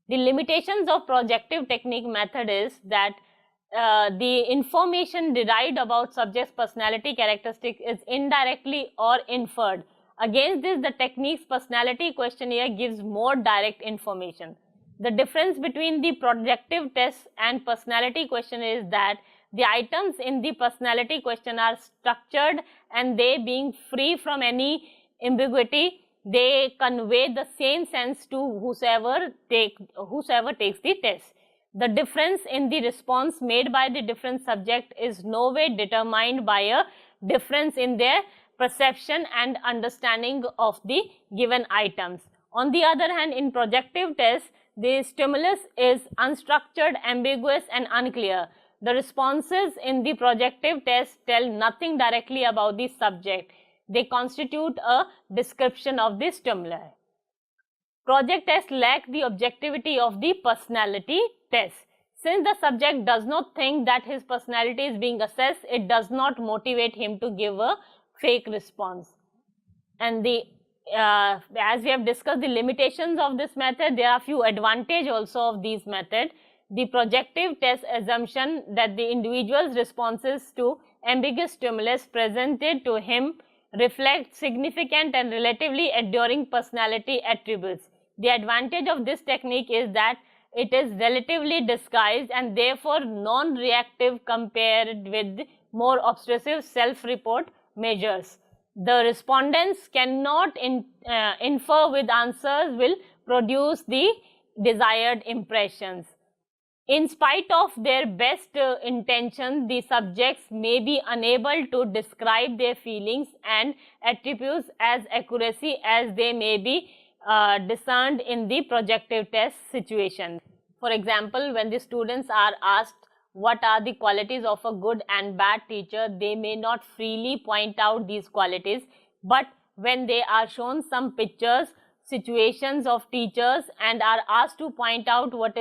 The limitations of projective technique method is that the information derived about subject's personality characteristic is indirectly or inferred. Against this, the technique's personality questionnaire gives more direct information. The difference between the projective test and personality questionnaire is that the items in the personality question are structured, and they, being free from any ambiguity, they convey the same sense to whosoever takes the test. The difference in the response made by the different subject is no way determined by a difference in their perception and understanding of the given items. On the other hand, in projective tests, the stimulus is unstructured, ambiguous and unclear. The responses in the projective test tell nothing directly about the subject. They constitute a description of the stimuli. Project tests lack the objectivity of the personality test. Since the subject does not think that his personality is being assessed, it does not motivate him to give a fake response. And as we have discussed the limitations of this method, there are few advantages also of these methods. The projective test assumption that the individual's responses to ambiguous stimulus presented to him reflect significant and relatively enduring personality attributes. The advantage of this technique is that it is relatively disguised and therefore non-reactive compared with more obtrusive self-report measures. The respondents cannot infer with answers will produce the desired impressions. In spite of their best intentions, the subjects may be unable to describe their feelings and attributes as accuracy as they may be discerned in the projective test situation. For example, when the students are asked what are the qualities of a good and bad teacher, they may not freely point out these qualities, but when they are shown some pictures, situations of teachers and are asked to point out what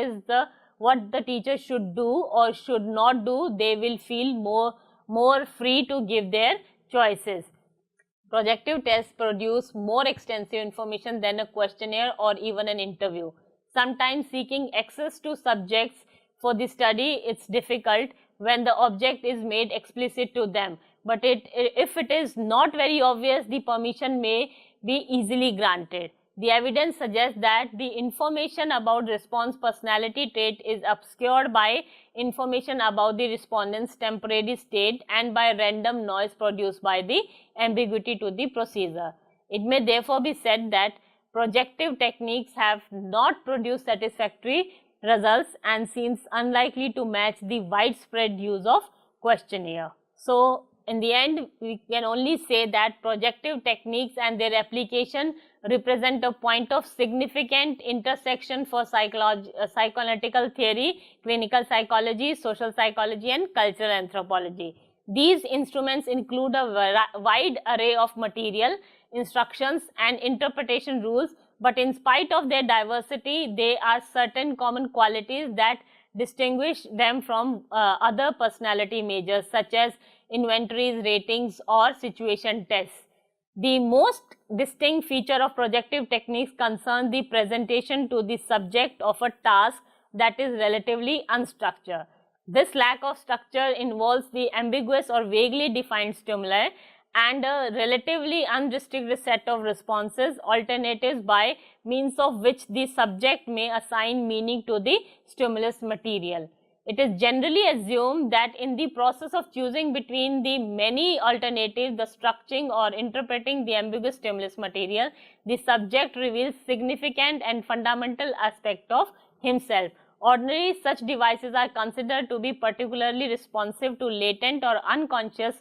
the teacher should do or should not do, they will feel more free to give their choices. Projective tests produce more extensive information than a questionnaire or even an interview. Sometimes seeking access to subjects for the study is difficult when the object is made explicit to them, but if it is not very obvious, the permission may be easily granted. The evidence suggests that the information about response personality trait is obscured by information about the respondent's temporary state and by random noise produced by the ambiguity to the procedure. It may therefore be said that projective techniques have not produced satisfactory results and seems unlikely to match the widespread use of questionnaire. So, in the end, we can only say that projective techniques and their application represent a point of significant intersection for psychoanalytical theory, clinical psychology, social psychology and cultural anthropology. These instruments include a wide array of material, instructions and interpretation rules, but in spite of their diversity, there are certain common qualities that distinguish them from other personality measures such as inventories, ratings or situation tests. The most distinct feature of projective techniques concerns the presentation to the subject of a task that is relatively unstructured. This lack of structure involves the ambiguous or vaguely defined stimuli and a relatively unrestricted set of responses, alternatives by means of which the subject may assign meaning to the stimulus material. It is generally assumed that in the process of choosing between the many alternatives, the structuring or interpreting the ambiguous stimulus material, the subject reveals significant and fundamental aspect of himself. Ordinarily, such devices are considered to be particularly responsive to latent or unconscious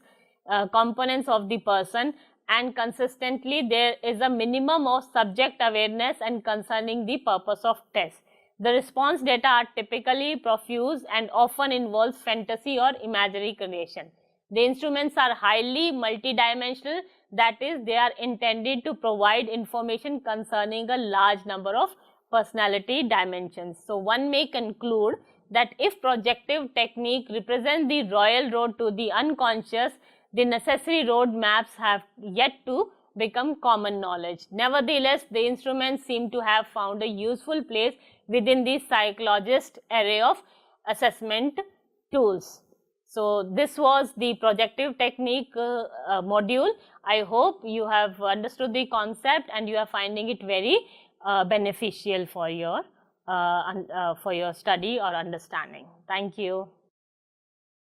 components of the person, and consistently there is a minimum of subject awareness and concerning the purpose of test. The response data are typically profuse and often involves fantasy or imaginary creation. The instruments are highly multidimensional, that is, they are intended to provide information concerning a large number of personality dimensions. So, one may conclude that if projective technique represents the royal road to the unconscious, the necessary road maps have yet to become common knowledge. Nevertheless, the instruments seem to have found a useful place within the psychologist array of assessment tools. So this was the projective technique module. I hope you have understood the concept and you are finding it very beneficial for your study or understanding. Thank you.